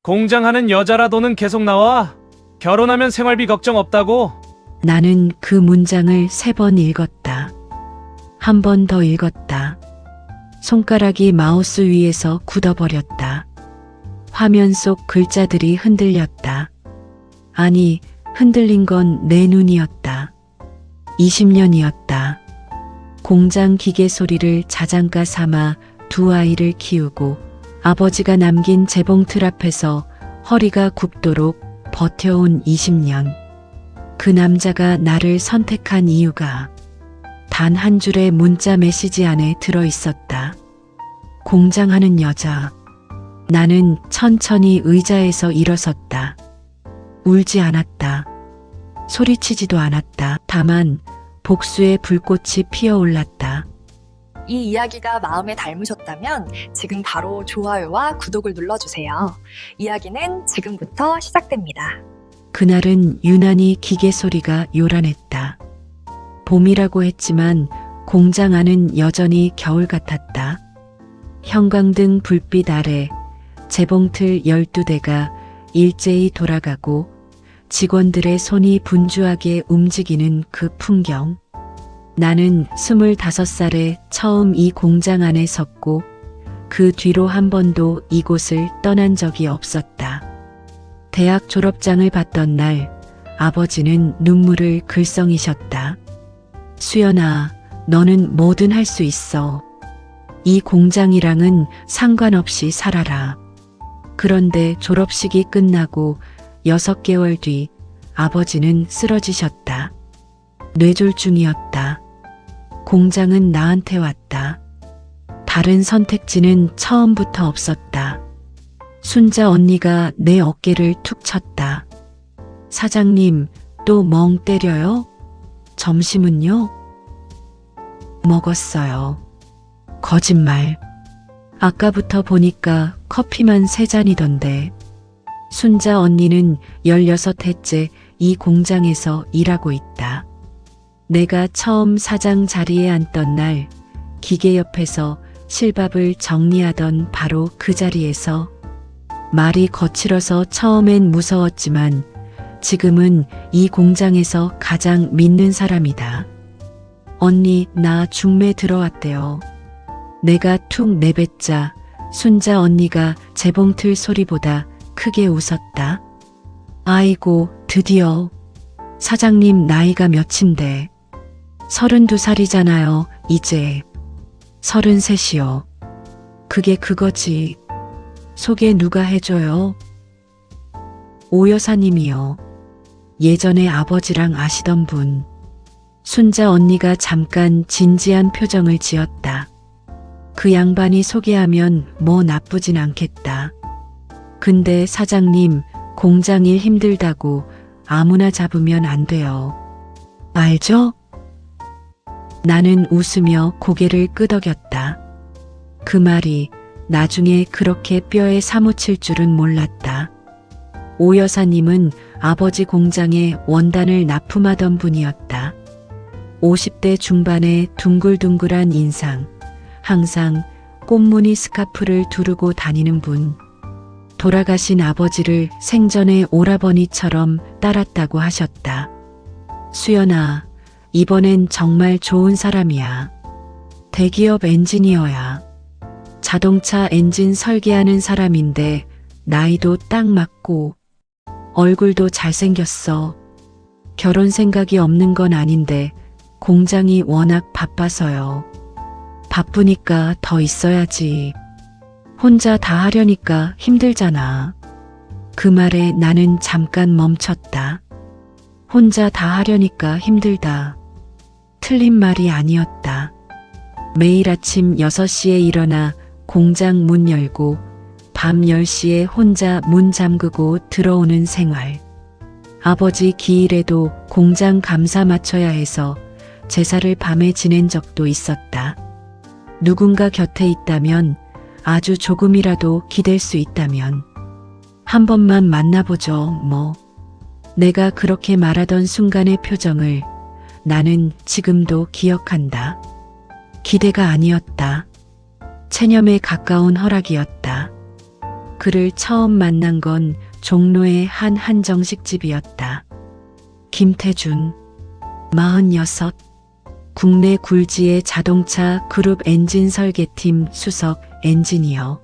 공장하는 여자라도는 계속 나와. 결혼하면 생활비 걱정 없다고. 나는 그 문장을 3번 읽었다. 한 번 더 읽었다. 손가락이 마우스 위에서 굳어버렸다. 화면 속 글자들이 흔들렸다. 아니, 흔들린 건 내 눈이었다. 20년이었다. 공장 기계 소리를 자장가 삼아 2아이를 키우고 아버지가 남긴 재봉틀 앞에서 허리가 굽도록 버텨온 20년. 그 남자가 나를 선택한 이유가 단 한 줄의 문자 메시지 안에 들어 있었다. 공장하는 여자. 나는 천천히 의자에서 일어섰다. 울지 않았다. 소리치지도 않았다. 다만 복수의 불꽃이 피어올랐다. 이 이야기가 마음에 닮으셨다면 지금 바로 좋아요와 구독을 눌러주세요. 이야기는 지금부터 시작됩니다. 그날은 유난히 기계 소리가 요란했다. 봄이라고 했지만 공장 안은 여전히 겨울 같았다. 형광등 불빛 아래 재봉틀 12대가 일제히 돌아가고 직원들의 손이 분주하게 움직이는 그 풍경. 나는 25살에 처음 이 공장 안에 섰고 그 뒤로 한 번도 이곳을 떠난 적이 없었다. 대학 졸업장을 받던 날 아버지는 눈물을 글썽이셨다. 수연아, 너는 뭐든 할 수 있어. 이 공장이랑은 상관없이 살아라. 그런데 졸업식이 끝나고 6개월 뒤 아버지는 쓰러지셨다. 뇌졸중이었다. 공장은 나한테 왔다. 다른 선택지는 처음부터 없었다. 순자 언니가 내 어깨를 툭 쳤다. 사장님, 또 멍 때려요? 점심은요? 먹었어요. 거짓말. 아까부터 보니까 커피만 3잔이던데. 순자 언니는 16해째 이 공장에서 일하고 있다. 내가 처음 사장 자리에 앉던 날 기계 옆에서 실밥을 정리하던 바로 그 자리에서 말이 거칠어서 처음엔 무서웠지만 지금은 이 공장에서 가장 믿는 사람이다. 언니, 나 중매 들어왔대요. 내가 툭 내뱉자 순자 언니가 재봉틀 소리보다 크게 웃었다. 아이고, 드디어. 사장님 나이가 몇인데? 32살이잖아요, 이제. 33이요. 그게 그거지. 소개 누가 해줘요? 오 여사님이요. 예전에 아버지랑 아시던 분. 순자 언니가 잠깐 진지한 표정을 지었다. 그 양반이 소개하면 뭐 나쁘진 않겠다. 근데 사장님, 공장 일 힘들다고 아무나 잡으면 안 돼요. 알죠? 나는 웃으며 고개를 끄덕였다. 그 말이 나중에 그렇게 뼈에 사무칠 줄은 몰랐다. 오 여사님은 아버지 공장에 원단을 납품하던 분이었다. 50대 중반의 둥글둥글한 인상, 항상 꽃무늬 스카프를 두르고 다니는 분. 돌아가신 아버지를 생전의 오라버니처럼 따랐다고 하셨다. 수연아, 이번엔 정말 좋은 사람이야. 대기업 엔지니어야. 자동차 엔진 설계하는 사람인데 나이도 딱 맞고 얼굴도 잘생겼어. 결혼 생각이 없는 건 아닌데 공장이 워낙 바빠서요. 바쁘니까 더 있어야지. 혼자 다 하려니까 힘들잖아. 그 말에 나는 잠깐 멈췄다. 혼자 다 하려니까 힘들다. 틀린 말이 아니었다. 매일 아침 6시에 일어나 공장 문 열고 밤 10시에 혼자 문 잠그고 들어오는 생활. 아버지 기일에도 공장 감사 마쳐야 해서 제사를 밤에 지낸 적도 있었다. 누군가 곁에 있다면, 아주 조금이라도 기댈 수 있다면 한 번만 만나보죠, 뭐. 내가 그렇게 말하던 순간의 표정을 나는 지금도 기억한다. 기대가 아니었다. 체념에 가까운 허락이었다. 그를 처음 만난 건 종로의 한 한정식집이었다. 김태준, 46, 국내 굴지의 자동차 그룹 엔진 설계팀 수석 엔지니어.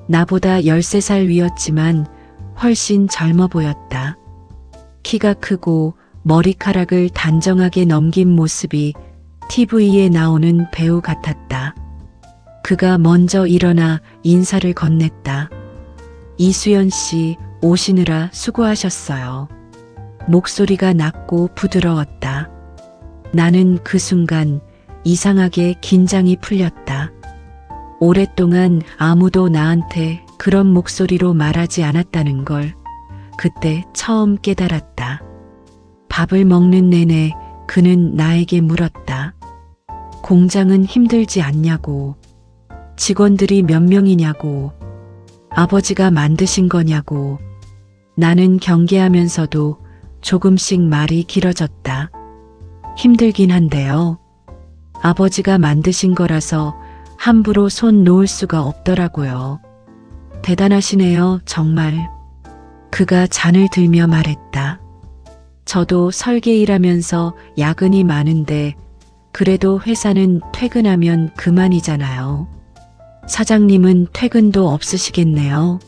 나보다 13살 위였지만 훨씬 젊어 보였다. 키가 크고 머리카락을 단정하게 넘긴 모습이 TV에 나오는 배우 같았다. 그가 먼저 일어나 인사를 건넸다. 이수연 씨, 오시느라 수고하셨어요. 목소리가 낮고 부드러웠다. 나는 그 순간 이상하게 긴장이 풀렸다. 오랫동안 아무도 나한테 그런 목소리로 말하지 않았다는 걸 그때 처음 깨달았다. 밥을 먹는 내내 그는 나에게 물었다. 공장은 힘들지 않냐고, 직원들이 몇 명이냐고, 아버지가 만드신 거냐고. 나는 경계하면서도 조금씩 말이 길어졌다. 힘들긴 한데요. 아버지가 만드신 거라서 함부로 손 놓을 수가 없더라고요. 대단하시네요, 정말. 그가 잔을 들며 말했다. 저도 설계 일하면서 야근이 많은데 그래도 회사는 퇴근하면 그만이잖아요. 사장님은 퇴근도 없으시겠네요.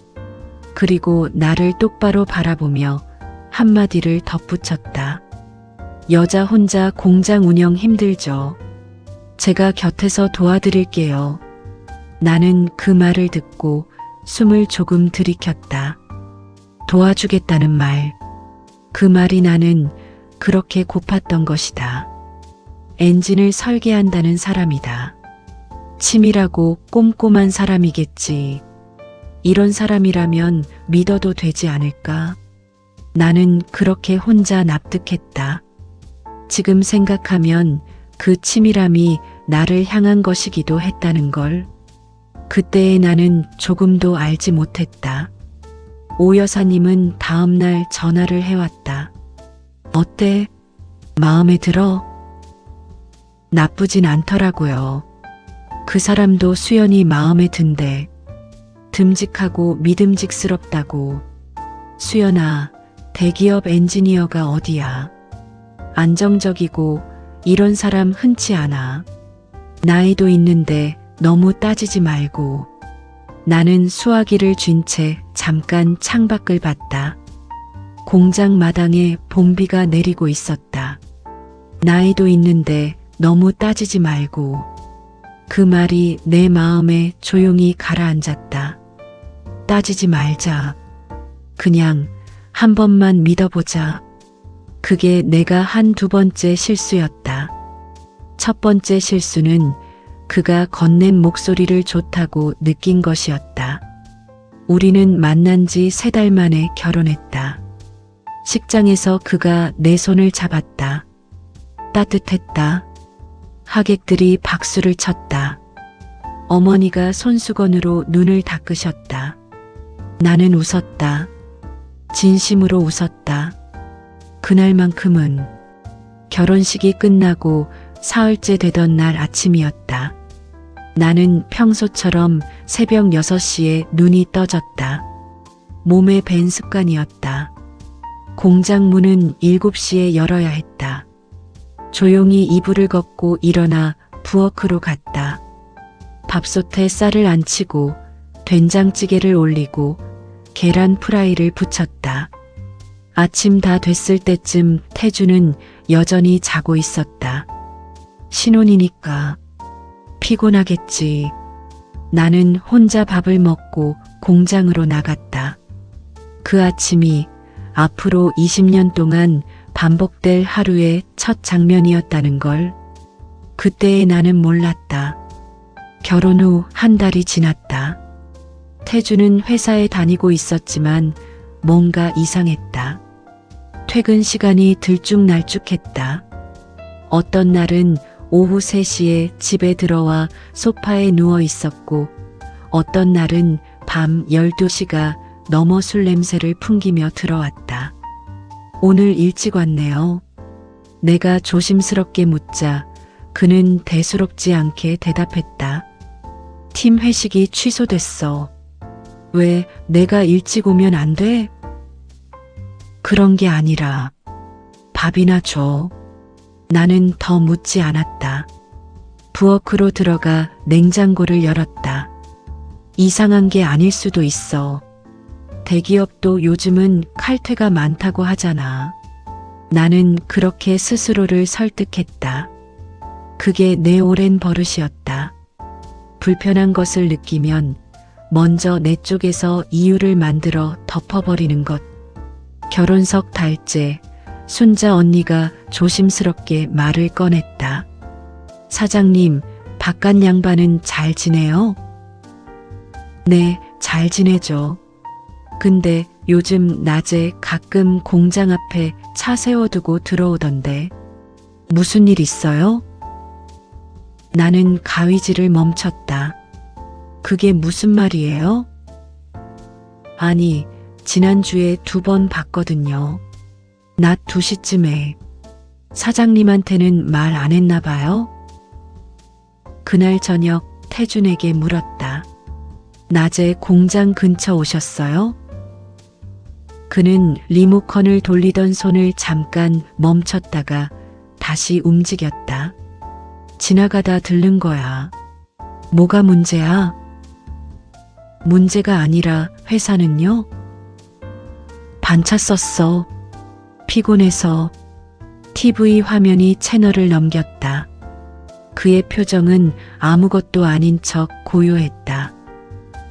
그리고 나를 똑바로 바라보며 한마디를 덧붙였다. 여자 혼자 공장 운영 힘들죠. 제가 곁에서 도와드릴게요. 나는 그 말을 듣고 숨을 조금 들이켰다. 도와주겠다는 말. 그 말이 나는 그렇게 고팠던 것이다. 엔진을 설계한다는 사람이다. 치밀하고 꼼꼼한 사람이겠지. 이런 사람이라면 믿어도 되지 않을까? 나는 그렇게 혼자 납득했다. 지금 생각하면 그 치밀함이 나를 향한 것이기도 했다는 걸. 그때의 나는 조금도 알지 못했다. 오 여사님은 다음날 전화를 해왔다. 어때? 마음에 들어? 나쁘진 않더라고요. 그 사람도 수연이 마음에 든대. 듬직하고 믿음직스럽다고. 수연아, 대기업 엔지니어가 어디야? 안정적이고 이런 사람 흔치 않아. 나이도 있는데 너무 따지지 말고. 나는 수화기를 쥔 채 잠깐 창밖을 봤다. 공장 마당에 봄비가 내리고 있었다. 나이도 있는데 너무 따지지 말고. 그 말이 내 마음에 조용히 가라앉았다. 따지지 말자. 그냥 한 번만 믿어보자. 그게 내가 한 두 번째 실수였다. 첫 번째 실수는 그가 건넨 목소리를 좋다고 느낀 것이었다. 우리는 만난 지 3달 만에 결혼했다. 식장에서 그가 내 손을 잡았다. 따뜻했다. 하객들이 박수를 쳤다. 어머니가 손수건으로 눈을 닦으셨다. 나는 웃었다. 진심으로 웃었다. 그날만큼은 결혼식이 끝나고 사흘째 되던 날 아침이었다. 나는 평소처럼 새벽 6시에 눈이 떠졌다. 몸에 밴 습관이었다. 공장 문은 7시에 열어야 했다. 조용히 이불을 걷고 일어나 부엌으로 갔다. 밥솥에 쌀을 안치고 된장찌개를 올리고 계란 프라이를 부쳤다. 아침 다 됐을 때쯤 태주는 여전히 자고 있었다. 신혼이니까 피곤하겠지. 나는 혼자 밥을 먹고 공장으로 나갔다. 그 아침이 앞으로 20년 동안 반복될 하루의 첫 장면이었다는 걸 그때의 나는 몰랐다. 결혼 후 한 달이 지났다. 태주는 회사에 다니고 있었지만 뭔가 이상했다. 퇴근 시간이 들쭉날쭉했다. 어떤 날은 오후 3시에 집에 들어와 소파에 누워 있었고 어떤 날은 밤 12시가 넘어 술 냄새를 풍기며 들어왔다. 오늘 일찍 왔네요. 내가 조심스럽게 묻자 그는 대수롭지 않게 대답했다. 팀 회식이 취소됐어. 왜 내가 일찍 오면 안 돼? 그런 게 아니라 밥이나 줘. 나는 더 묻지 않았다. 부엌으로 들어가 냉장고를 열었다. 이상한 게 아닐 수도 있어. 대기업도 요즘은 칼퇴가 많다고 하잖아. 나는 그렇게 스스로를 설득했다. 그게 내 오랜 버릇이었다. 불편한 것을 느끼면 먼저 내 쪽에서 이유를 만들어 덮어버리는 것. 결혼석 달째 순자 언니가 조심스럽게 말을 꺼냈다. 사장님, 바깥 양반은 잘 지내요? 네, 잘 지내죠. 근데 요즘 낮에 가끔 공장 앞에 차 세워두고 들어오던데 무슨 일 있어요? 나는 가위질을 멈췄다. 그게 무슨 말이에요? 아니, 지난주에 2번 봤거든요. 낮 2시쯤에. 사장님한테는 말 안 했나 봐요? 그날 저녁 태준에게 물었다. 낮에 공장 근처 오셨어요? 그는 리모컨을 돌리던 손을 잠깐 멈췄다가 다시 움직였다. 지나가다 들른 거야. 뭐가 문제야? 문제가 아니라 회사는요? 반차 썼어. 피곤해서. TV 화면이 채널을 넘겼다. 그의 표정은 아무것도 아닌 척 고요했다.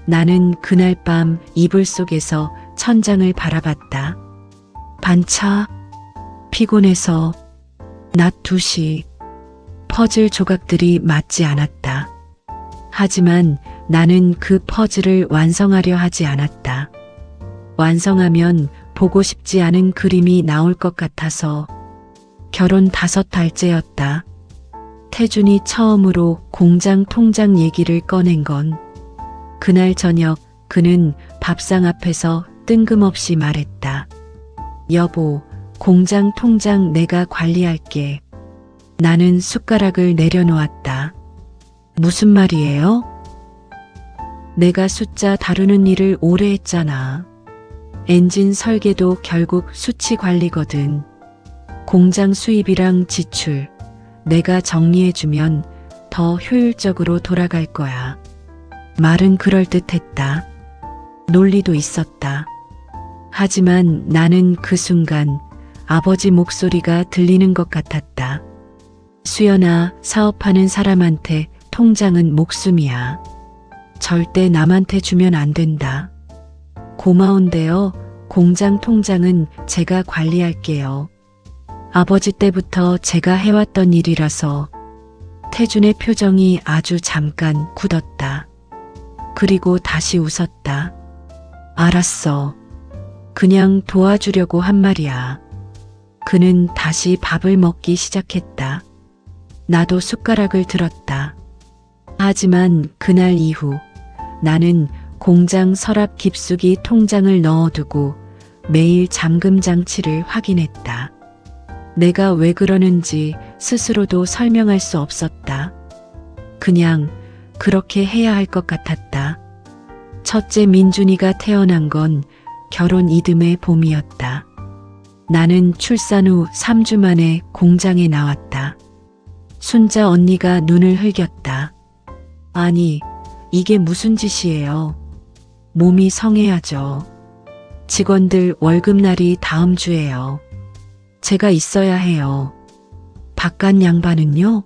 나는 그날 밤 이불 속에서 천장을 바라봤다. 반차, 피곤해서, 낮 2시, 퍼즐 조각들이 맞지 않았다. 하지만 나는 그 퍼즐을 완성하려 하지 않았다. 완성하면 보고 싶지 않은 그림이 나올 것 같아서. 결혼 5달째였다. 태준이 처음으로 공장 통장 얘기를 꺼낸 건 그날 저녁 그는 밥상 앞에서 뜬금없이 말했다. 여보, 공장 통장 내가 관리할게. 나는 숟가락을 내려놓았다. 무슨 말이에요? 내가 숫자 다루는 일을 오래 했잖아. 엔진 설계도 결국 수치 관리거든. 공장 수입이랑 지출, 내가 정리해주면 더 효율적으로 돌아갈 거야. 말은 그럴듯했다. 논리도 있었다. 하지만 나는 그 순간 아버지 목소리가 들리는 것 같았다. 수연아, 사업하는 사람한테 통장은 목숨이야. 절대 남한테 주면 안 된다. 고마운데요. 공장 통장은 제가 관리할게요. 아버지 때부터 제가 해왔던 일이라서. 태준의 표정이 아주 잠깐 굳었다. 그리고 다시 웃었다. 알았어. 그냥 도와주려고 한 말이야. 그는 다시 밥을 먹기 시작했다. 나도 숟가락을 들었다. 하지만 그날 이후 나는 공장 서랍 깊숙이 통장을 넣어두고 매일 잠금 장치를 확인했다. 내가 왜 그러는지 스스로도 설명할 수 없었다. 그냥 그렇게 해야 할 것 같았다. 첫째 민준이가 태어난 건 결혼 이듬해 봄이었다. 나는 출산 후 3주 만에 공장에 나왔다. 순자 언니가 눈을 흘겼다. 아니, 이게 무슨 짓이에요? 몸이 성해야죠. 직원들 월급날이 다음 주예요. 제가 있어야 해요. 바깥 양반은요?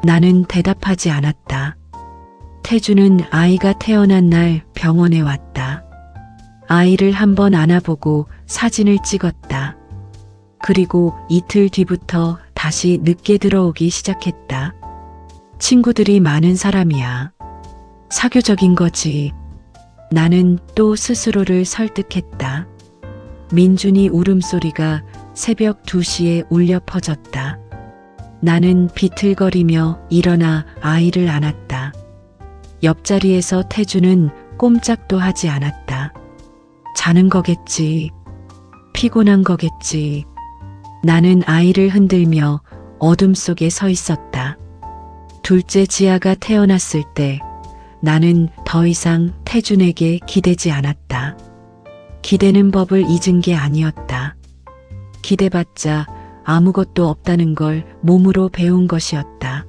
나는 대답하지 않았다. 태주는 아이가 태어난 날 병원에 왔다. 아이를 한번 안아보고 사진을 찍었다. 그리고 이틀 뒤부터 다시 늦게 들어오기 시작했다. 친구들이 많은 사람이야. 사교적인 거지. 나는 또 스스로를 설득했다. 민준이 울음소리가 새벽 2시에 울려 퍼졌다. 나는 비틀거리며 일어나 아이를 안았다. 옆자리에서 태주는 꼼짝도 하지 않았다. 자는 거겠지. 피곤한 거겠지. 나는 아이를 흔들며 어둠 속에 서 있었다. 둘째 지아가 태어났을 때 나는 더 이상 태준에게 기대지 않았다. 기대는 법을 잊은 게 아니었다. 기대봤자 아무것도 없다는 걸 몸으로 배운 것이었다.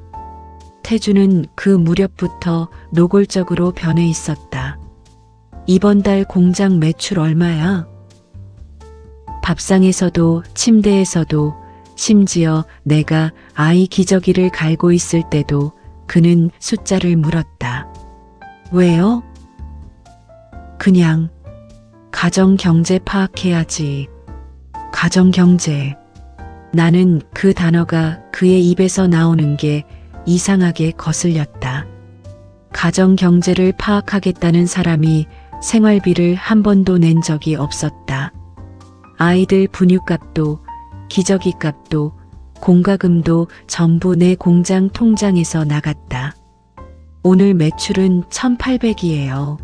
태준은 그 무렵부터 노골적으로 변해 있었다. 이번 달 공장 매출 얼마야? 밥상에서도 침대에서도 심지어 내가 아이 기저귀를 갈고 있을 때도 그는 숫자를 물었다. 왜요? 그냥 가정경제 파악해야지. 가정경제. 나는 그 단어가 그의 입에서 나오는 게 이상하게 거슬렸다. 가정경제를 파악하겠다는 사람이 생활비를 한 번도 낸 적이 없었다. 아이들 분유값도 기저귀값도 공과금도 전부 내 공장 통장에서 나갔다. 오늘 매출은 1,800이에요.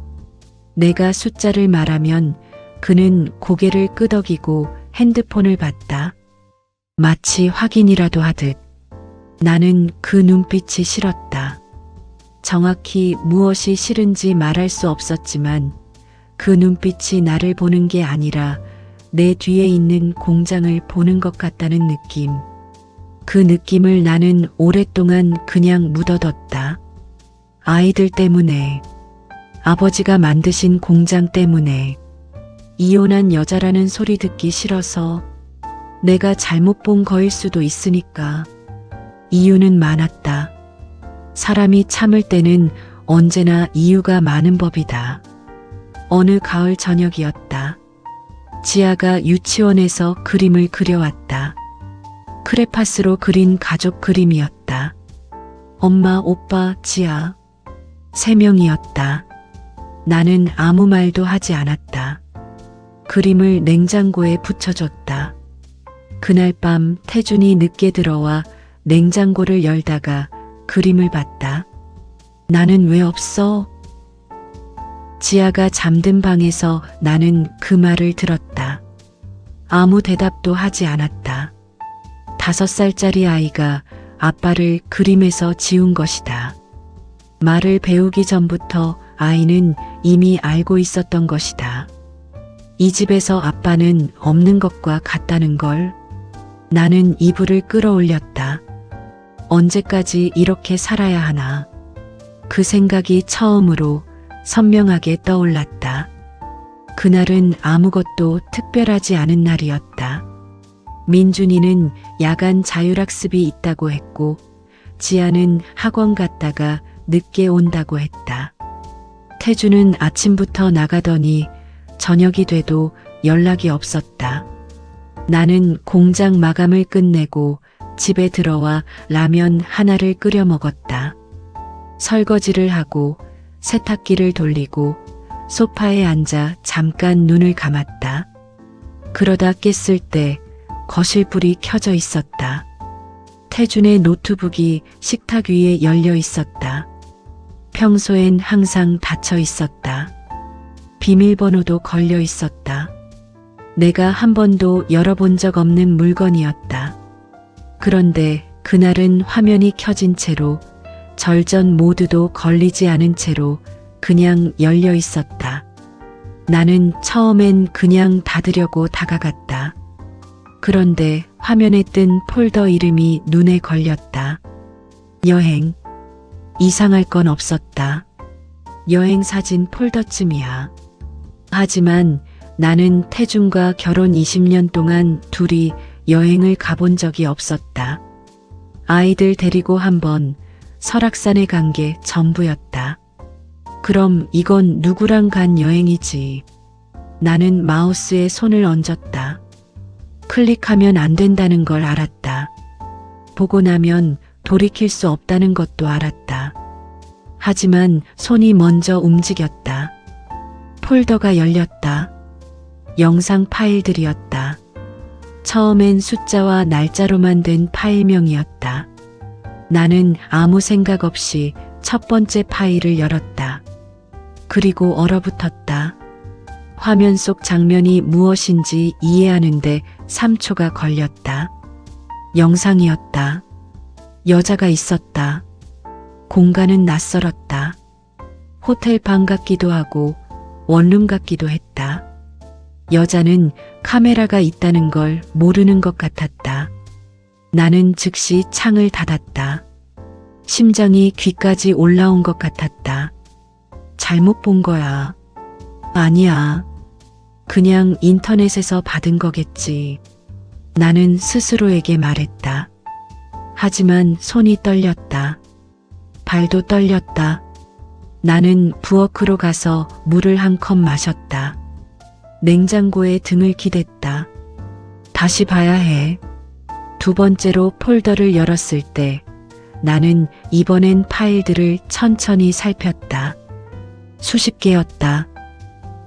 내가 숫자를 말하면 그는 고개를 끄덕이고 핸드폰을 봤다. 마치 확인이라도 하듯. 나는 그 눈빛이 싫었다. 정확히 무엇이 싫은지 말할 수 없었지만 그 눈빛이 나를 보는 게 아니라 내 뒤에 있는 공장을 보는 것 같다는 느낌. 그 느낌을 나는 오랫동안 그냥 묻어뒀다. 아이들 때문에, 아버지가 만드신 공장 때문에, 이혼한 여자라는 소리 듣기 싫어서, 내가 잘못 본 거일 수도 있으니까. 이유는 많았다. 사람이 참을 때는 언제나 이유가 많은 법이다. 어느 가을 저녁이었다. 지아가 유치원에서 그림을 그려왔다. 크레파스로 그린 가족 그림이었다. 엄마, 오빠, 지아. 3명이었다. 나는 아무 말도 하지 않았다. 그림을 냉장고에 붙여줬다. 그날 밤 태준이 늦게 들어와 냉장고를 열다가 그림을 봤다. 나는 왜 없어? 지아가 잠든 방에서 나는 그 말을 들었다. 아무 대답도 하지 않았다. 5살짜리 아이가 아빠를 그림에서 지운 것이다. 말을 배우기 전부터 아이는 이미 알고 있었던 것이다. 이 집에서 아빠는 없는 것과 같다는 걸. 나는 이불을 끌어올렸다. 언제까지 이렇게 살아야 하나. 그 생각이 처음으로 선명하게 떠올랐다. 그날은 아무것도 특별하지 않은 날이었다. 민준이는 야간 자율학습이 있다고 했고 지아는 학원 갔다가 늦게 온다고 했다. 태주는 아침부터 나가더니 저녁이 돼도 연락이 없었다. 나는 공장 마감을 끝내고 집에 들어와 라면 하나를 끓여 먹었다. 설거지를 하고 세탁기를 돌리고 소파에 앉아 잠깐 눈을 감았다. 그러다 깼을 때 거실 불이 켜져 있었다. 태준의 노트북이 식탁 위에 열려 있었다. 평소엔 항상 닫혀 있었다. 비밀번호도 걸려 있었다. 내가 한 번도 열어본 적 없는 물건이었다. 그런데 그날은 화면이 켜진 채로 절전 모드도 걸리지 않은 채로 그냥 열려 있었다. 나는 처음엔 그냥 닫으려고 다가갔다. 그런데 화면에 뜬 폴더 이름이 눈에 걸렸다. 여행. 이상할 건 없었다. 여행 사진 폴더쯤이야. 하지만 나는 태준과 결혼 20년 동안 둘이 여행을 가본 적이 없었다. 아이들 데리고 한번 설악산에 간 게 전부였다. 그럼 이건 누구랑 간 여행이지. 나는 마우스에 손을 얹었다. 클릭하면 안 된다는 걸 알았다. 보고 나면 돌이킬 수 없다는 것도 알았다. 하지만 손이 먼저 움직였다. 폴더가 열렸다. 영상 파일들이었다. 처음엔 숫자와 날짜로만 된 파일명이었다. 나는 아무 생각 없이 첫 번째 파일을 열었다. 그리고 얼어붙었다. 화면 속 장면이 무엇인지 이해하는데 3초가 걸렸다. 영상이었다. 여자가 있었다. 공간은 낯설었다. 호텔 방 같기도 하고 원룸 같기도 했다. 여자는 카메라가 있다는 걸 모르는 것 같았다. 나는 즉시 창을 닫았다. 심장이 귀까지 올라온 것 같았다. 잘못 본 거야. 아니야. 그냥 인터넷에서 받은 거겠지. 나는 스스로에게 말했다. 하지만 손이 떨렸다. 발도 떨렸다. 나는 부엌으로 가서 물을 한 컵 마셨다. 냉장고에 등을 기댔다. 다시 봐야 해. 두 번째로 폴더를 열었을 때 나는 이번엔 파일들을 천천히 살폈다. 수십 개였다.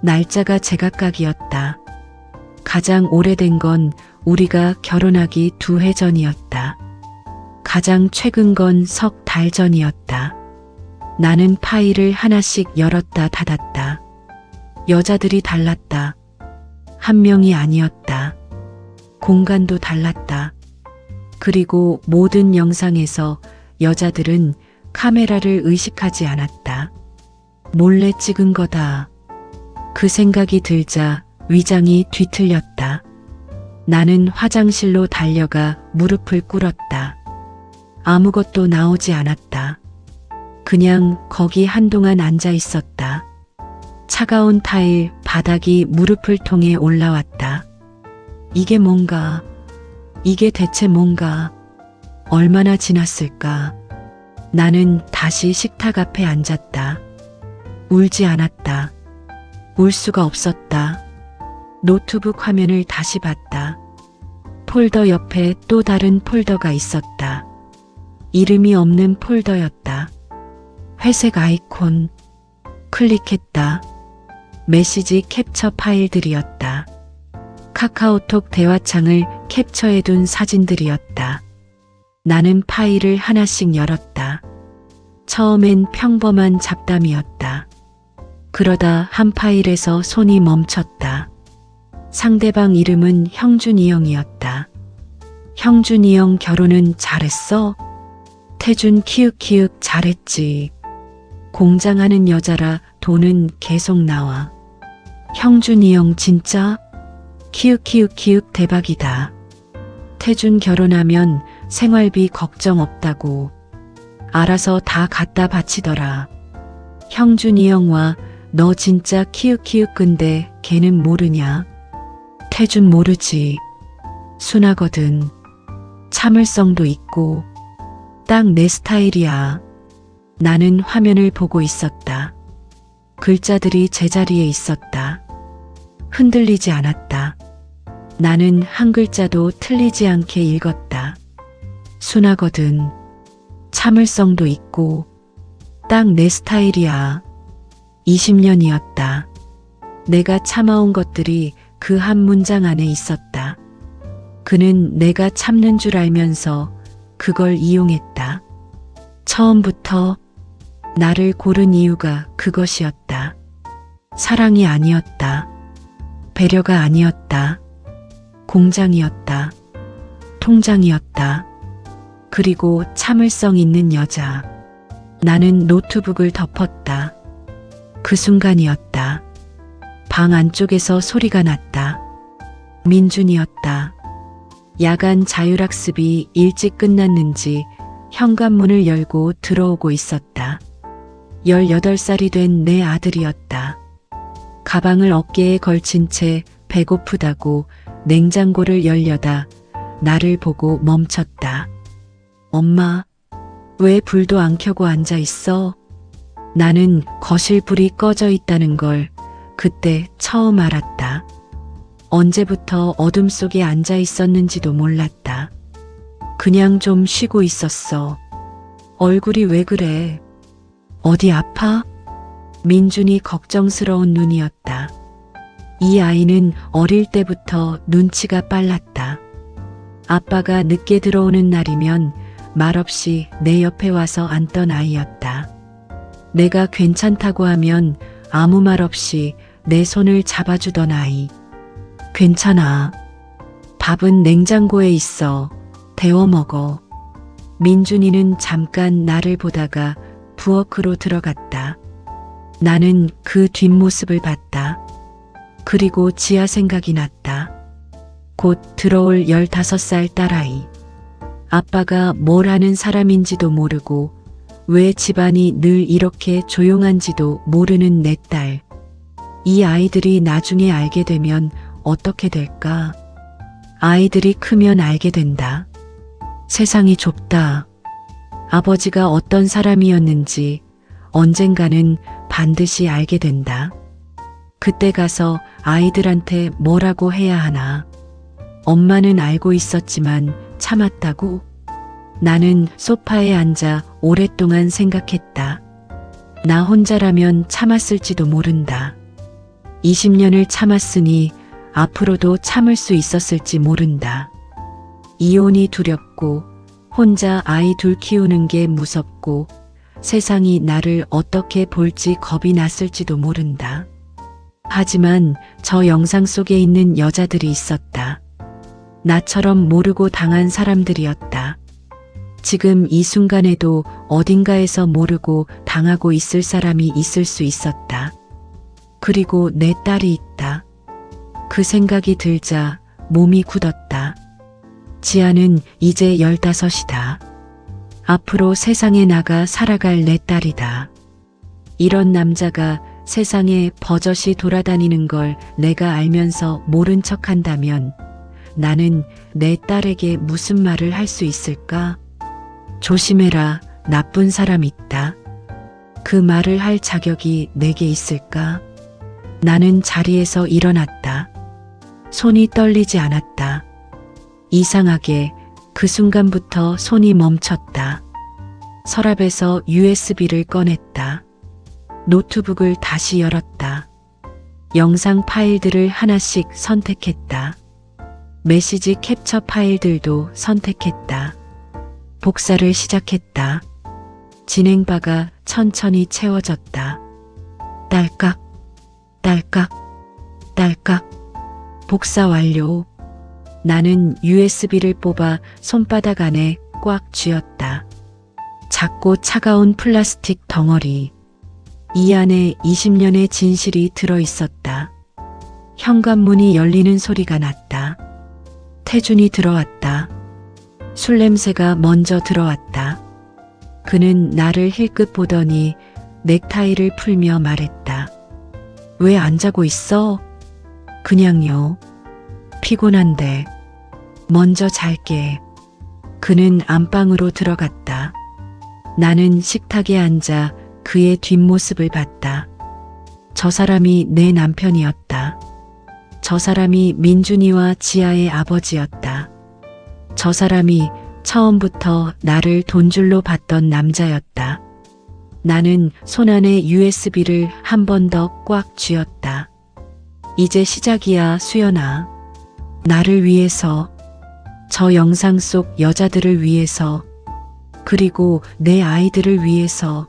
날짜가 제각각이었다. 가장 오래된 건 우리가 결혼하기 2해 전이었다. 가장 최근 건 석 달 전이었다. 나는 파일을 하나씩 열었다 닫았다. 여자들이 달랐다. 한 명이 아니었다. 공간도 달랐다. 그리고 모든 영상에서 여자들은 카메라를 의식하지 않았다. 몰래 찍은 거다. 그 생각이 들자 위장이 뒤틀렸다. 나는 화장실로 달려가 무릎을 꿇었다. 아무것도 나오지 않았다. 그냥 거기 한동안 앉아 있었다. 차가운 타일 바닥이 무릎을 통해 올라왔다. 이게 뭔가? 이게 대체 뭔가? 얼마나 지났을까? 나는 다시 식탁 앞에 앉았다. 울지 않았다. 울 수가 없었다. 노트북 화면을 다시 봤다. 폴더 옆에 또 다른 폴더가 있었다. 이름이 없는 폴더였다. 회색 아이콘. 클릭했다. 메시지 캡처 파일들이었다. 카카오톡 대화창을 캡처해둔 사진들이었다. 나는 파일을 하나씩 열었다. 처음엔 평범한 잡담이었다. 그러다 한 파일에서 손이 멈췄다. 상대방 이름은 형준이 형이었다. 형준이 형 결혼은 잘했어? 태준 키읔키읔 잘했지. 공장하는 여자라 돈은 계속 나와. 형준이 형 진짜? 키읔키읔키읔 대박이다. 태준 결혼하면 생활비 걱정 없다고. 알아서 다 갖다 바치더라. 형준이 형와 너 진짜 키읔키읔 근데 걔는 모르냐? 태준 모르지. 순하거든. 참을성도 있고. 딱 내 스타일이야. 나는 화면을 보고 있었다. 글자들이 제자리에 있었다. 흔들리지 않았다. 나는 한 글자도 틀리지 않게 읽었다. 순하거든. 참을성도 있고. 딱 내 스타일이야. 20년이었다. 내가 참아온 것들이 그 한 문장 안에 있었다. 그는 내가 참는 줄 알면서 그걸 이용했다. 처음부터 나를 고른 이유가 그것이었다. 사랑이 아니었다. 배려가 아니었다. 공장이었다. 통장이었다. 그리고 참을성 있는 여자. 나는 노트북을 덮었다. 그 순간이었다. 방 안쪽에서 소리가 났다. 민준이었다. 야간 자율학습이 일찍 끝났는지 현관문을 열고 들어오고 있었다. 18살이 된 내 아들이었다. 가방을 어깨에 걸친 채 배고프다고 냉장고를 열려다 나를 보고 멈췄다. 엄마, 왜 불도 안 켜고 앉아 있어? 나는 거실 불이 꺼져 있다는 걸 그때 처음 알았다. 언제부터 어둠 속에 앉아 있었는지도 몰랐다. 그냥 좀 쉬고 있었어. 얼굴이 왜 그래? 어디 아파? 민준이 걱정스러운 눈이었다. 이 아이는 어릴 때부터 눈치가 빨랐다. 아빠가 늦게 들어오는 날이면 말없이 내 옆에 와서 앉던 아이였다. 내가 괜찮다고 하면 아무 말 없이 내 손을 잡아주던 아이. 괜찮아. 밥은 냉장고에 있어. 데워 먹어. 민준이는 잠깐 나를 보다가 부엌으로 들어갔다. 나는 그 뒷모습을 봤다. 그리고 지아 생각이 났다. 곧 들어올 15살 딸아이. 아빠가 뭘 하는 사람인지도 모르고 왜 집안이 늘 이렇게 조용한지도 모르는 내 딸. 이 아이들이 나중에 알게 되면 어떻게 될까? 아이들이 크면 알게 된다. 세상이 좁다. 아버지가 어떤 사람이었는지 언젠가는 반드시 알게 된다. 그때 가서 아이들한테 뭐라고 해야 하나. 엄마는 알고 있었지만 참았다고? 나는 소파에 앉아 오랫동안 생각했다. 나 혼자라면 참았을지도 모른다. 20년을 참았으니 앞으로도 참을 수 있었을지 모른다. 이혼이 두렵고 혼자 아이 둘 키우는 게 무섭고 세상이 나를 어떻게 볼지 겁이 났을지도 모른다. 하지만 저 영상 속에 있는 여자들이 있었다. 나처럼 모르고 당한 사람들이었다. 지금 이 순간에도 어딘가에서 모르고 당하고 있을 사람이 있을 수 있었다. 그리고 내 딸이 있다. 그 생각이 들자 몸이 굳었다. 지아는 이제 15이다. 앞으로 세상에 나가 살아갈 내 딸이다. 이런 남자가 세상에 버젓이 돌아다니는 걸 내가 알면서 모른 척 한다면 나는 내 딸에게 무슨 말을 할 수 있을까? 조심해라, 나쁜 사람 있다. 그 말을 할 자격이 내게 있을까? 나는 자리에서 일어났다. 손이 떨리지 않았다. 이상하게 그 순간부터 손이 멈췄다. 서랍에서 USB를 꺼냈다. 노트북을 다시 열었다. 영상 파일들을 하나씩 선택했다. 메시지 캡처 파일들도 선택했다. 복사를 시작했다. 진행바가 천천히 채워졌다. 딸깍, 딸깍, 딸깍. 복사 완료. 나는 USB를 뽑아 손바닥 안에 꽉 쥐었다. 작고 차가운 플라스틱 덩어리. 이 안에 20년의 진실이 들어있었다. 현관문이 열리는 소리가 났다. 태준이 들어왔다. 술 냄새가 먼저 들어왔다. 그는 나를 힐끗 보더니 넥타이를 풀며 말했다. 왜 안 자고 있어? 그냥요. 피곤한데. 먼저 잘게. 그는 안방으로 들어갔다. 나는 식탁에 앉아 그의 뒷모습을 봤다. 저 사람이 내 남편이었다. 저 사람이 민준이와 지아의 아버지였다. 저 사람이 처음부터 나를 돈줄로 봤던 남자였다. 나는 손안에 USB를 한 번 더 꽉 쥐었다. 이제 시작이야, 수연아. 나를 위해서, 저 영상 속 여자들을 위해서, 그리고 내 아이들을 위해서.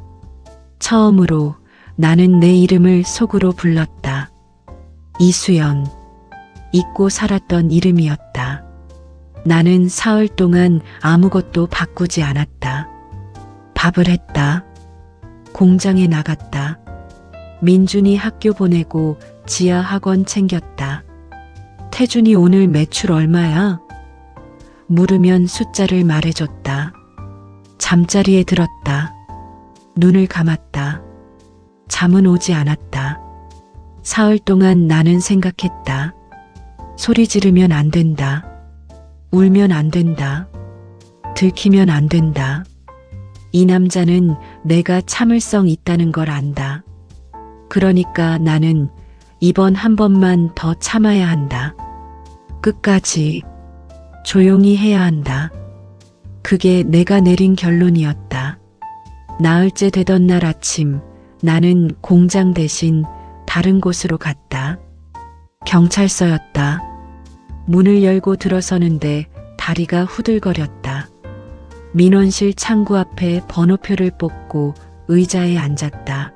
처음으로 나는 내 이름을 속으로 불렀다. 이수연. 잊고 살았던 이름이었다. 나는 사흘 동안 아무것도 바꾸지 않았다. 밥을 했다. 공장에 나갔다. 민준이 학교 보내고 지아 학원 챙겼다. 태준이 오늘 매출 얼마야? 물으면 숫자를 말해줬다. 잠자리에 들었다. 눈을 감았다. 잠은 오지 않았다. 사흘 동안 나는 생각했다. 소리 지르면 안 된다. 울면 안 된다. 들키면 안 된다. 이 남자는 내가 참을성 있다는 걸 안다. 그러니까 나는 이번 한 번만 더 참아야 한다. 끝까지 조용히 해야 한다. 그게 내가 내린 결론이었다. 나흘째 되던 날 아침 나는 공장 대신 다른 곳으로 갔다. 경찰서였다. 문을 열고 들어서는데 다리가 후들거렸다. 민원실 창구 앞에 번호표를 뽑고 의자에 앉았다.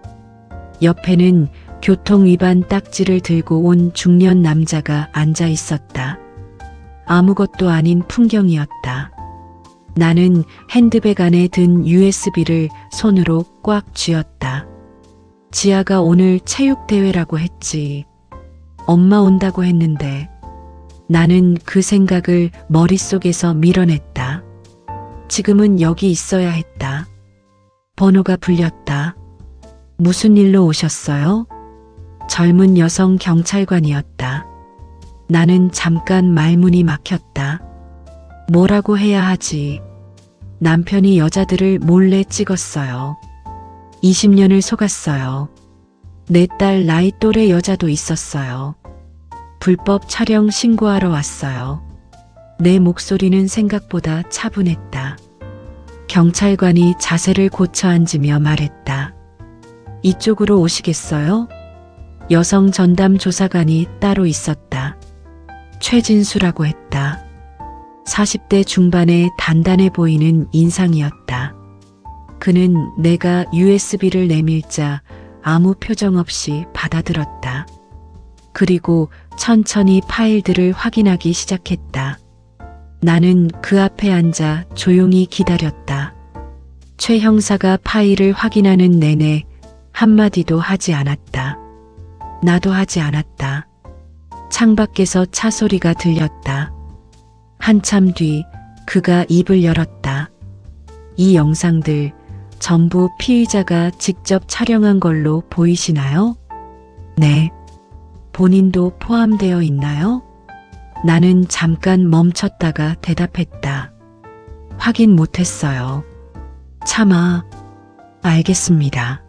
옆에는 교통위반 딱지를 들고 온 중년 남자가 앉아 있었다. 아무것도 아닌 풍경이었다. 나는 핸드백 안에 든 USB를 손으로 꽉 쥐었다. 지아가 오늘 체육대회라고 했지. 엄마 온다고 했는데 나는 그 생각을 머릿속에서 밀어냈다. 지금은 여기 있어야 했다. 번호가 불렸다. 무슨 일로 오셨어요? 젊은 여성 경찰관이었다. 나는 잠깐 말문이 막혔다. 뭐라고 해야 하지? 남편이 여자들을 몰래 찍었어요. 20년을 속았어요. 내 딸 나이 또래 여자도 있었어요. 불법 촬영 신고하러 왔어요. 내 목소리는 생각보다 차분했다. 경찰관이 자세를 고쳐 앉으며 말했다. 이쪽으로 오시겠어요? 여성 전담 조사관이 따로 있었다. 최진수라고 했다. 40대 중반의 단단해 보이는 인상이었다. 그는 내가 USB를 내밀자 아무 표정 없이 받아들었다. 그리고 천천히 파일들을 확인하기 시작했다. 나는 그 앞에 앉아 조용히 기다렸다. 최 형사가 파일을 확인하는 내내 한마디도 하지 않았다. 나도 하지 않았다. 창밖에서 차 소리가 들렸다. 한참 뒤 그가 입을 열었다. 이 영상들 전부 피의자가 직접 촬영한 걸로 보이시나요? 네. 본인도 포함되어 있나요? 나는 잠깐 멈췄다가 대답했다. 확인 못했어요. 차마. 알겠습니다.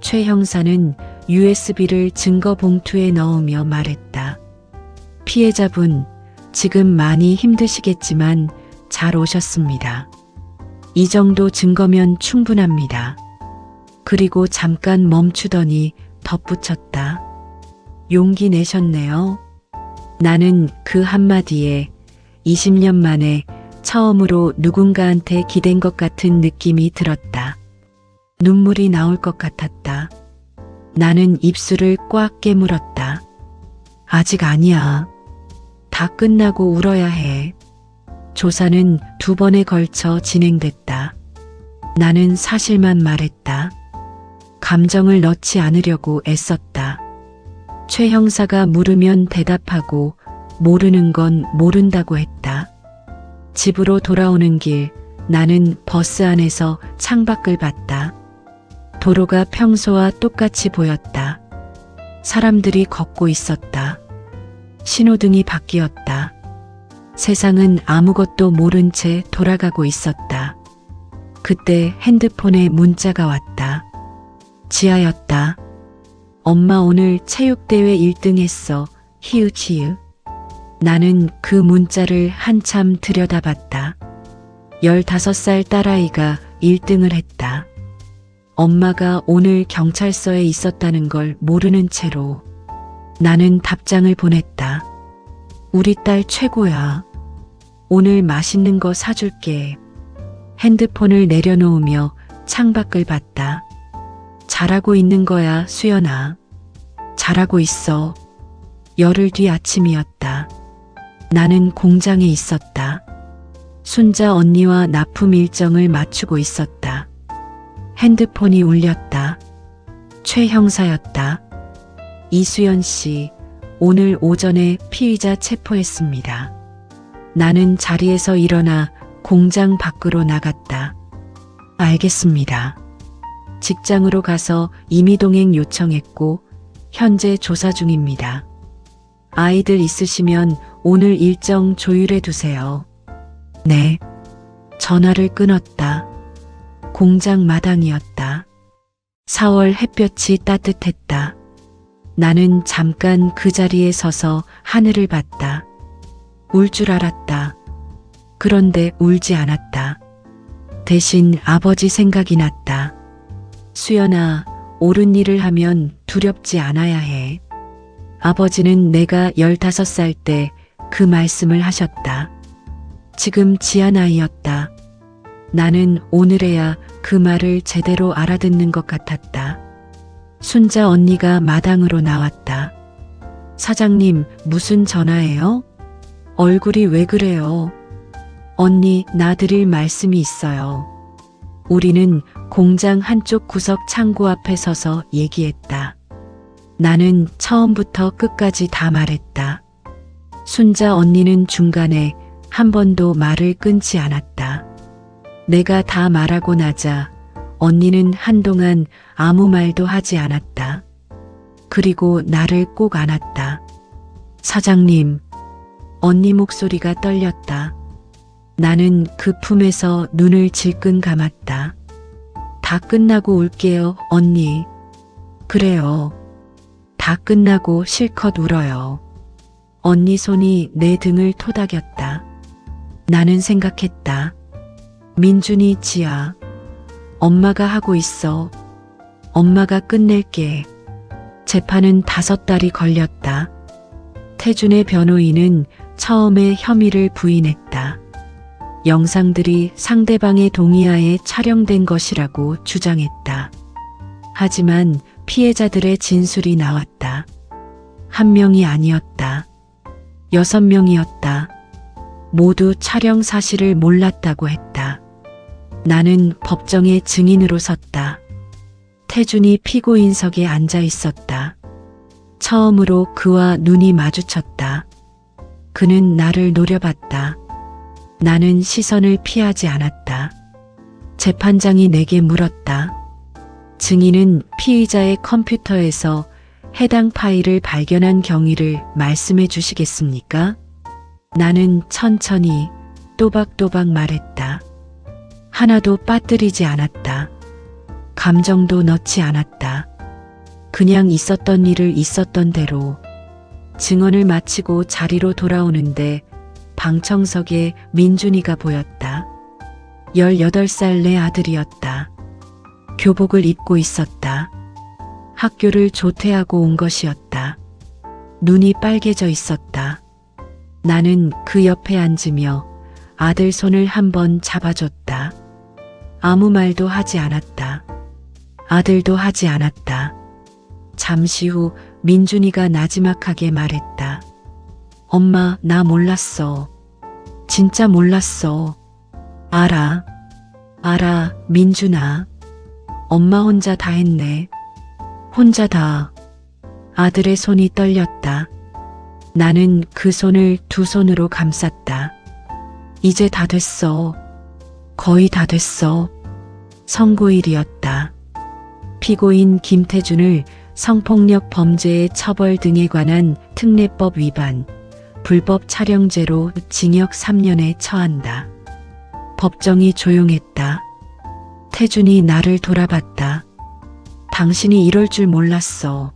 최 형사는 USB를 증거 봉투에 넣으며 말했다. 피해자분, 지금 많이 힘드시겠지만 잘 오셨습니다. 이 정도 증거면 충분합니다. 그리고 잠깐 멈추더니 덧붙였다. 용기 내셨네요. 나는 그 한마디에 20년 만에 처음으로 누군가한테 기댄 것 같은 느낌이 들었다. 눈물이 나올 것 같았다. 나는 입술을 꽉 깨물었다. 아직 아니야. 다 끝나고 울어야 해. 조사는 2번에 걸쳐 진행됐다. 나는 사실만 말했다. 감정을 넣지 않으려고 애썼다. 최 형사가 물으면 대답하고 모르는 건 모른다고 했다. 집으로 돌아오는 길 나는 버스 안에서 창밖을 봤다. 도로가 평소와 똑같이 보였다. 사람들이 걷고 있었다. 신호등이 바뀌었다. 세상은 아무것도 모른 채 돌아가고 있었다. 그때 핸드폰에 문자가 왔다. 지아였다. 엄마 오늘 체육대회 1등 했어. 히읗히읗. 나는 그 문자를 한참 들여다봤다. 15살 딸아이가 1등을 했다. 엄마가 오늘 경찰서에 있었다는 걸 모르는 채로 나는 답장을 보냈다. 우리 딸 최고야. 오늘 맛있는 거 사줄게. 핸드폰을 내려놓으며 창밖을 봤다. 잘하고 있는 거야, 수연아. 잘하고 있어. 열흘 뒤 아침이었다. 나는 공장에 있었다. 순자 언니와 납품 일정을 맞추고 있었다. 핸드폰이 울렸다. 최 형사였다. 이수연 씨, 오늘 오전에 피의자 체포했습니다. 나는 자리에서 일어나 공장 밖으로 나갔다. 알겠습니다. 직장으로 가서 임의동행 요청했고 현재 조사 중입니다. 아이들 있으시면 오늘 일정 조율해 두세요. 네. 전화를 끊었다. 공장 마당이었다. 4월 햇볕이 따뜻했다. 나는 잠깐 그 자리에 서서 하늘을 봤다. 울 줄 알았다. 그런데 울지 않았다. 대신 아버지 생각이 났다. 수연아, 옳은 일을 하면 두렵지 않아야 해. 아버지는 내가 15살 때 그 말씀을 하셨다. 지금 지아 나이였다. 나는 오늘에야 그 말을 제대로 알아듣는 것 같았다. 순자 언니가 마당으로 나왔다. 사장님, 무슨 전화예요? 얼굴이 왜 그래요? 언니, 나 드릴 말씀이 있어요. 우리는 공장 한쪽 구석 창고 앞에 서서 얘기했다. 나는 처음부터 끝까지 다 말했다. 순자 언니는 중간에 한 번도 말을 끊지 않았다. 내가 다 말하고 나자 언니는 한동안 아무 말도 하지 않았다. 그리고 나를 꼭 안았다. 사장님, 언니 목소리가 떨렸다. 나는 그 품에서 눈을 질끈 감았다. 다 끝나고 올게요, 언니. 그래요. 다 끝나고 실컷 울어요. 언니 손이 내 등을 토닥였다. 나는 생각했다. 민준이 지아. 엄마가 하고 있어. 엄마가 끝낼게. 재판은 5달이 걸렸다. 태준의 변호인은 처음에 혐의를 부인했다. 영상들이 상대방의 동의하에 촬영된 것이라고 주장했다. 하지만 피해자들의 진술이 나왔다. 1명이 아니었다. 6명이었다. 모두 촬영 사실을 몰랐다고 했다. 나는 법정의 증인으로 섰다. 태준이 피고인석에 앉아 있었다. 처음으로 그와 눈이 마주쳤다. 그는 나를 노려봤다. 나는 시선을 피하지 않았다. 재판장이 내게 물었다. 증인은 피의자의 컴퓨터에서 해당 파일을 발견한 경위를 말씀해 주시겠습니까? 나는 천천히 또박또박 말했다. 하나도 빠뜨리지 않았다. 감정도 넣지 않았다. 그냥 있었던 일을 있었던 대로. 증언을 마치고 자리로 돌아오는데 방청석에 민준이가 보였다. 18살 내 아들이었다. 교복을 입고 있었다. 학교를 조퇴하고 온 것이었다. 눈이 빨개져 있었다. 나는 그 옆에 앉으며 아들 손을 한번 잡아줬다. 아무 말도 하지 않았다. 아들도 하지 않았다. 잠시 후 민준이가 나지막하게 말했다. 엄마, 나 몰랐어. 진짜 몰랐어. 알아. 민준아. 엄마 혼자 다 했네. 혼자 다. 아들의 손이 떨렸다. 나는 그 손을 2손으로 감쌌다. 이제 다 됐어. 거의 다 됐어. 선고일이었다. 피고인 김태준을 성폭력 범죄의 처벌 등에 관한 특례법 위반, 불법 촬영죄로 징역 3년에 처한다. 법정이 조용했다. 태준이 나를 돌아봤다. 당신이 이럴 줄 몰랐어.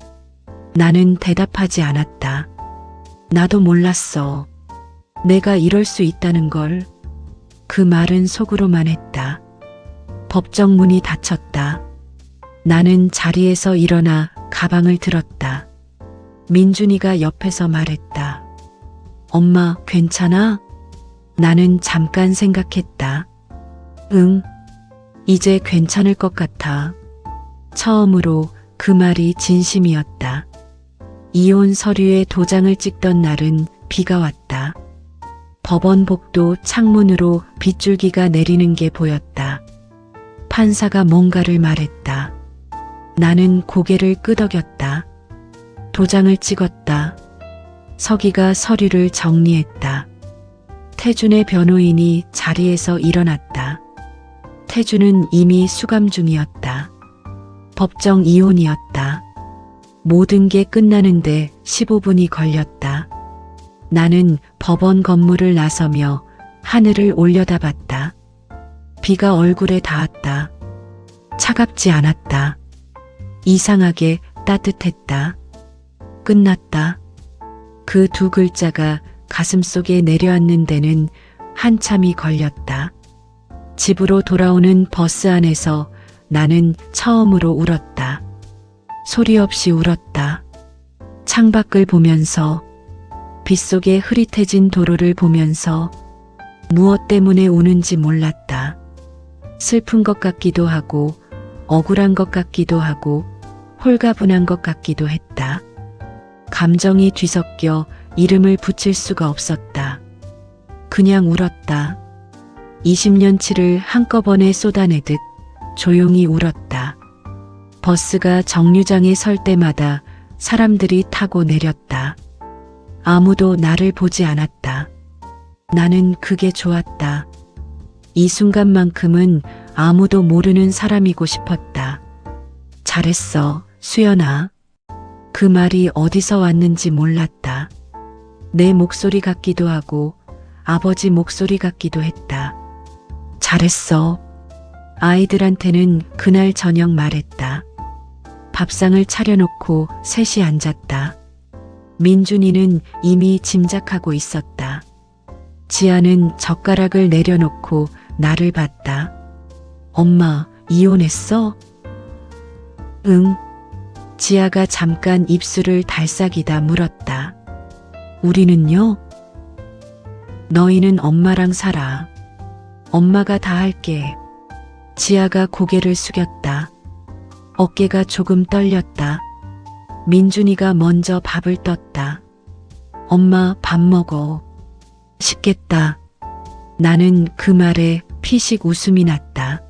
나는 대답하지 않았다. 나도 몰랐어. 내가 이럴 수 있다는 걸. 그 말은 속으로만 했다. 법정 문이 닫혔다. 나는 자리에서 일어나 가방을 들었다. 민준이가 옆에서 말했다. 엄마, 괜찮아? 나는 잠깐 생각했다. 응, 이제 괜찮을 것 같아. 처음으로 그 말이 진심이었다. 이혼 서류에 도장을 찍던 날은 비가 왔다. 법원 복도 창문으로 빗줄기가 내리는 게 보였다. 판사가 뭔가를 말했다. 나는 고개를 끄덕였다. 도장을 찍었다. 서기가 서류를 정리했다. 태준의 변호인이 자리에서 일어났다. 태준은 이미 수감 중이었다. 법정 이혼이었다. 모든 게 끝나는데 15분이 걸렸다. 나는 법원 건물을 나서며 하늘을 올려다봤다. 비가 얼굴에 닿았다. 차갑지 않았다. 이상하게 따뜻했다. 끝났다. 그 2글자가 가슴속에 내려앉는 데는 한참이 걸렸다. 집으로 돌아오는 버스 안에서 나는 처음으로 울었다. 소리 없이 울었다. 창밖을 보면서, 빗속에 흐릿해진 도로를 보면서 무엇 때문에 우는지 몰랐다. 슬픈 것 같기도 하고 억울한 것 같기도 하고 홀가분한 것 같기도 했다. 감정이 뒤섞여 이름을 붙일 수가 없었다. 그냥 울었다. 20년치를 한꺼번에 쏟아내듯 조용히 울었다. 버스가 정류장에 설 때마다 사람들이 타고 내렸다. 아무도 나를 보지 않았다. 나는 그게 좋았다. 이 순간만큼은 아무도 모르는 사람이고 싶었다. 잘했어, 수연아. 그 말이 어디서 왔는지 몰랐다. 내 목소리 같기도 하고 아버지 목소리 같기도 했다. 잘했어. 아이들한테는 그날 저녁 말했다. 밥상을 차려놓고 셋이 앉았다. 민준이는 이미 짐작하고 있었다. 지아는 젓가락을 내려놓고 나를 봤다. 엄마, 이혼했어? 응. 지아가 잠깐 입술을 달싹이다 물었다. 우리는요? 너희는 엄마랑 살아. 엄마가 다 할게. 지아가 고개를 숙였다. 어깨가 조금 떨렸다. 민준이가 먼저 밥을 떴다. 엄마, 밥 먹어. 식겠다. 나는 그 말에 피식 웃음이 났다.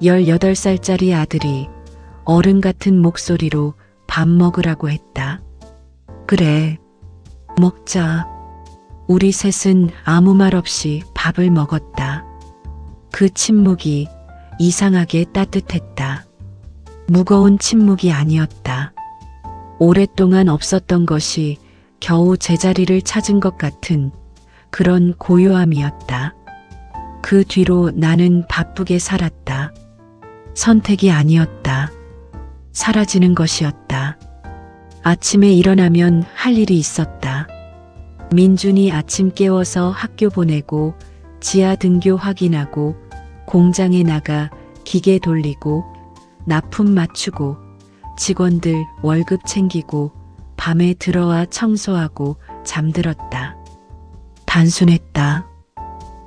18살짜리 아들이 어른 같은 목소리로 밥 먹으라고 했다. 그래, 먹자. 우리 셋은 아무 말 없이 밥을 먹었다. 그 침묵이 이상하게 따뜻했다. 무거운 침묵이 아니었다. 오랫동안 없었던 것이 겨우 제자리를 찾은 것 같은 그런 고요함이었다. 그 뒤로 나는 바쁘게 살았다. 선택이 아니었다. 사라지는 것이었다. 아침에 일어나면 할 일이 있었다. 민준이 아침 깨워서 학교 보내고 지하 등교 확인하고 공장에 나가 기계 돌리고 납품 맞추고 직원들 월급 챙기고 밤에 들어와 청소하고 잠들었다. 단순했다.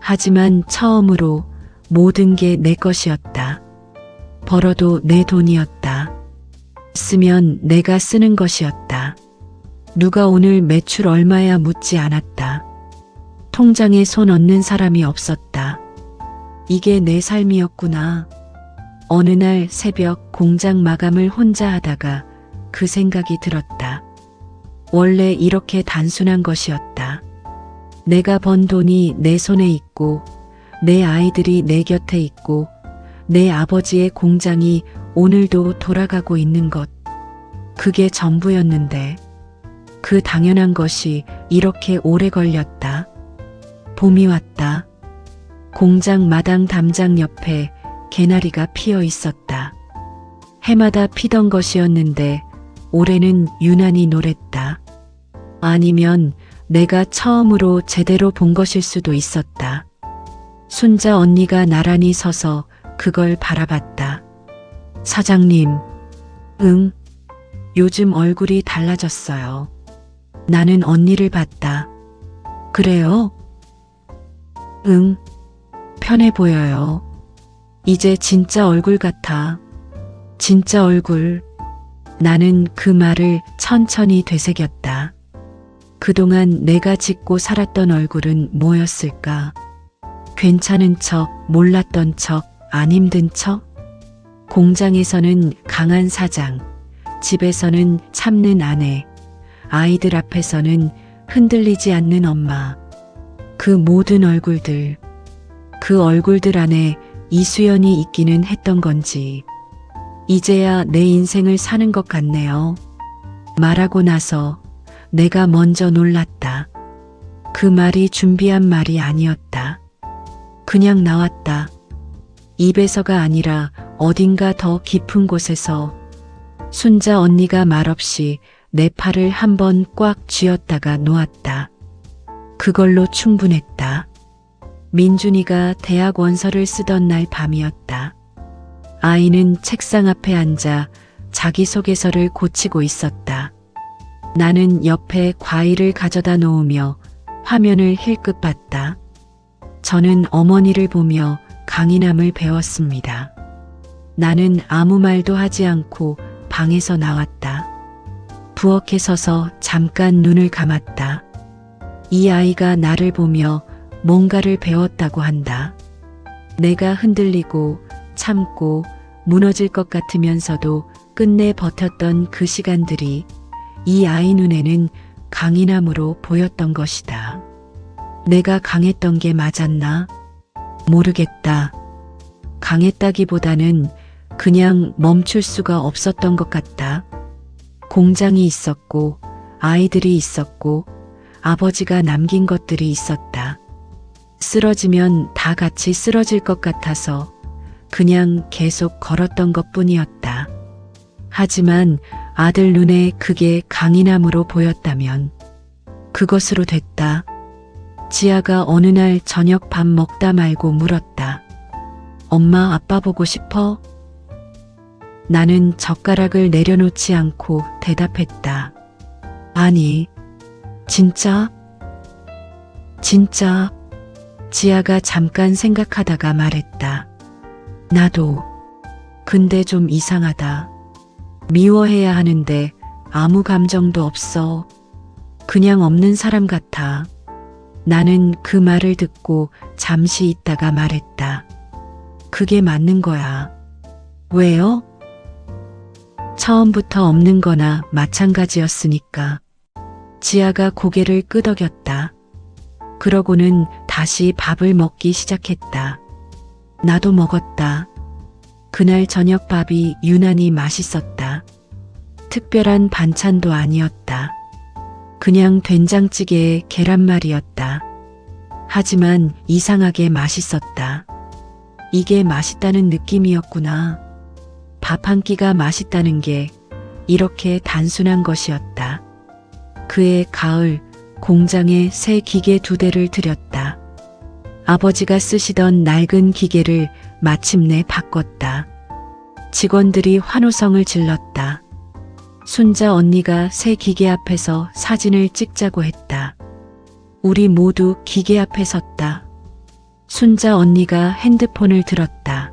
하지만 처음으로 모든 게 내 것이었다. 벌어도 내 돈이었다. 쓰면 내가 쓰는 것이었다. 누가 오늘 매출 얼마야 묻지 않았다. 통장에 손 얹는 사람이 없었다. 이게 내 삶이었구나. 어느 날 새벽 공장 마감을 혼자 하다가 그 생각이 들었다. 원래 이렇게 단순한 것이었다. 내가 번 돈이 내 손에 있고 내 아이들이 내 곁에 있고 내 아버지의 공장이 오늘도 돌아가고 있는 것. 그게 전부였는데 그 당연한 것이 이렇게 오래 걸렸다. 봄이 왔다. 공장 마당 담장 옆에 개나리가 피어 있었다. 해마다 피던 것이었는데 올해는 유난히 노랬다. 아니면 내가 처음으로 제대로 본 것일 수도 있었다. 순자 언니가 나란히 서서 그걸 바라봤다. 사장님, 응, 요즘 얼굴이 달라졌어요. 나는 언니를 봤다. 그래요? 응, 편해 보여요. 이제 진짜 얼굴 같아. 진짜 얼굴. 나는 그 말을 천천히 되새겼다. 그동안 내가 짓고 살았던 얼굴은 뭐였을까? 괜찮은 척, 몰랐던 척, 안 힘든 척? 공장에서는 강한 사장, 집에서는 참는 아내, 아이들 앞에서는 흔들리지 않는 엄마. 그 모든 얼굴들, 그 얼굴들 안에 이수연이 있기는 했던 건지. 이제야 내 인생을 사는 것 같네요. 말하고 나서 내가 먼저 놀랐다. 그 말이 준비한 말이 아니었다. 그냥 나왔다. 입에서가 아니라 어딘가 더 깊은 곳에서. 순자 언니가 말없이 내 팔을 한번 꽉 쥐었다가 놓았다. 그걸로 충분했다. 민준이가 대학 원서를 쓰던 날 밤이었다. 아이는 책상 앞에 앉아 자기소개서를 고치고 있었다. 나는 옆에 과일을 가져다 놓으며 화면을 힐끗 봤다. 저는 어머니를 보며 강인함을 배웠습니다. 나는 아무 말도 하지 않고 방에서 나왔다. 부엌에 서서 잠깐 눈을 감았다. 이 아이가 나를 보며 뭔가를 배웠다고 한다. 내가 흔들리고 참고 무너질 것 같으면서도 끝내 버텼던 그 시간들이 이 아이 눈에는 강인함으로 보였던 것이다. 내가 강했던 게 맞았나? 모르겠다. 강했다기보다는 그냥 멈출 수가 없었던 것 같다. 공장이 있었고, 아이들이 있었고, 아버지가 남긴 것들이 있었다. 쓰러지면 다 같이 쓰러질 것 같아서 그냥 계속 걸었던 것 뿐이었다. 하지만 아들 눈에 그게 강인함으로 보였다면 그것으로 됐다. 지아가 어느 날 저녁 밥 먹다 말고 물었다. 엄마, 아빠 보고 싶어? 나는 젓가락을 내려놓지 않고 대답했다. 아니, 진짜? 진짜? 지아가 잠깐 생각하다가 말했다. 나도. 근데 좀 이상하다. 미워해야 하는데 아무 감정도 없어. 그냥 없는 사람 같아. 나는 그 말을 듣고 잠시 있다가 말했다. 그게 맞는 거야. 왜요? 처음부터 없는 거나 마찬가지였으니까. 지아가 고개를 끄덕였다. 그러고는 다시 밥을 먹기 시작했다. 나도 먹었다. 그날 저녁 밥이 유난히 맛있었다. 특별한 반찬도 아니었다. 그냥 된장찌개에 계란말이였다. 하지만 이상하게 맛있었다. 이게 맛있다는 느낌이었구나. 밥 한 끼가 맛있다는 게 이렇게 단순한 것이었다. 그해 가을 공장에 새 기계 2대를 들였다. 아버지가 쓰시던 낡은 기계를 마침내 바꿨다. 직원들이 환호성을 질렀다. 순자 언니가 새 기계 앞에서 사진을 찍자고 했다. 우리 모두 기계 앞에 섰다. 순자 언니가 핸드폰을 들었다.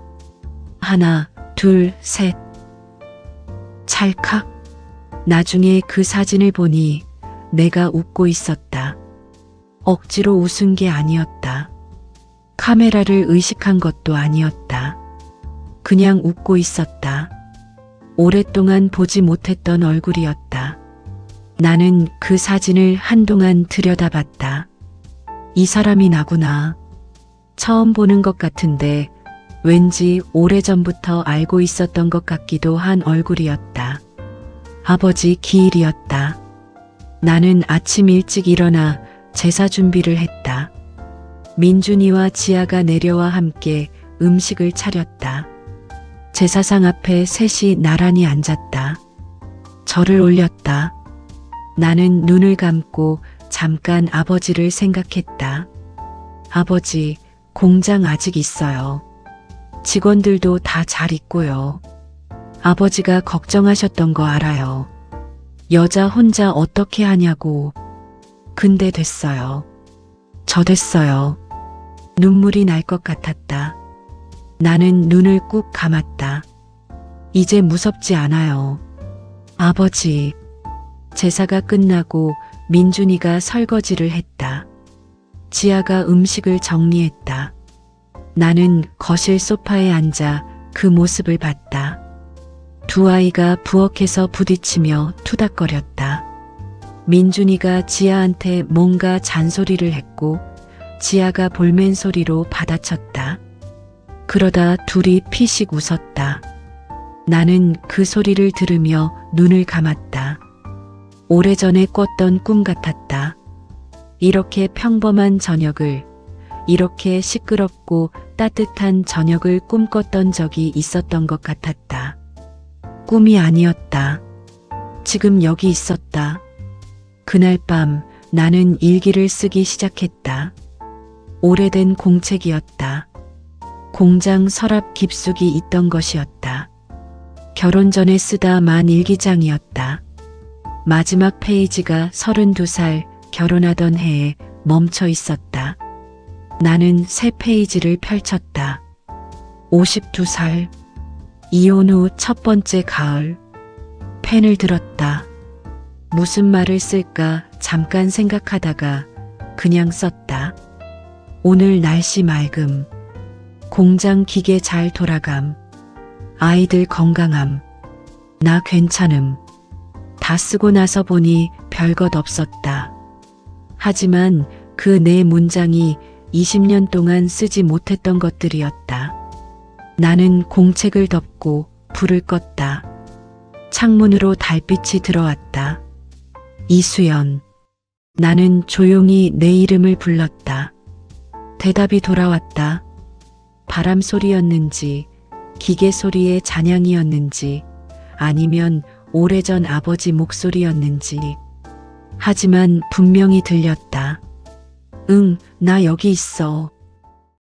하나, 둘, 셋. 찰칵. 나중에 그 사진을 보니 내가 웃고 있었다. 억지로 웃은 게 아니었다. 카메라를 의식한 것도 아니었다. 그냥 웃고 있었다. 오랫동안 보지 못했던 얼굴이었다. 나는 그 사진을 한동안 들여다봤다. 이 사람이 나구나. 처음 보는 것 같은데 왠지 오래전부터 알고 있었던 것 같기도 한 얼굴이었다. 아버지 기일이었다. 나는 아침 일찍 일어나 제사 준비를 했다. 민준이와 지아가 내려와 함께 음식을 차렸다. 제사상 앞에 셋이 나란히 앉았다. 절을 올렸다. 나는 눈을 감고 잠깐 아버지를 생각했다. 아버지, 공장 아직 있어요. 직원들도 다 잘 있고요. 아버지가 걱정하셨던 거 알아요. 여자 혼자 어떻게 하냐고. 근데 됐어요. 저 됐어요. 눈물이 날 것 같았다. 나는 눈을 꾹 감았다. 이제 무섭지 않아요. 아버지. 제사가 끝나고 민준이가 설거지를 했다. 지아가 음식을 정리했다. 나는 거실 소파에 앉아 그 모습을 봤다. 두 아이가 부엌에서 부딪히며 투닥거렸다. 민준이가 지아한테 뭔가 잔소리를 했고 지아가 볼멘 소리로 받아쳤다. 그러다 둘이 피식 웃었다. 나는 그 소리를 들으며 눈을 감았다. 오래전에 꿨던 꿈 같았다. 이렇게 평범한 저녁을, 이렇게 시끄럽고 따뜻한 저녁을 꿈꿨던 적이 있었던 것 같았다. 꿈이 아니었다. 지금 여기 있었다. 그날 밤 나는 일기를 쓰기 시작했다. 오래된 공책이었다. 공장 서랍 깊숙이 있던 것이었다. 결혼 전에 쓰다 만 일기장이었다. 마지막 페이지가 32살 결혼하던 해에 멈춰 있었다. 나는 새 페이지를 펼쳤다. 52살. 이혼 후 첫 번째 가을. 펜을 들었다. 무슨 말을 쓸까 잠깐 생각하다가 그냥 썼다. 오늘 날씨 맑음. 공장 기계 잘 돌아감. 아이들 건강함. 나 괜찮음. 다 쓰고 나서 보니 별것 없었다. 하지만 그 네 문장이 20년 동안 쓰지 못했던 것들이었다. 나는 공책을 덮고 불을 껐다. 창문으로 달빛이 들어왔다. 이수연. 나는 조용히 내 이름을 불렀다. 대답이 돌아왔다. 바람 소리였는지, 기계 소리의 잔향이었는지, 아니면 오래전 아버지 목소리였는지. 하지만 분명히 들렸다. 응, 나 여기 있어.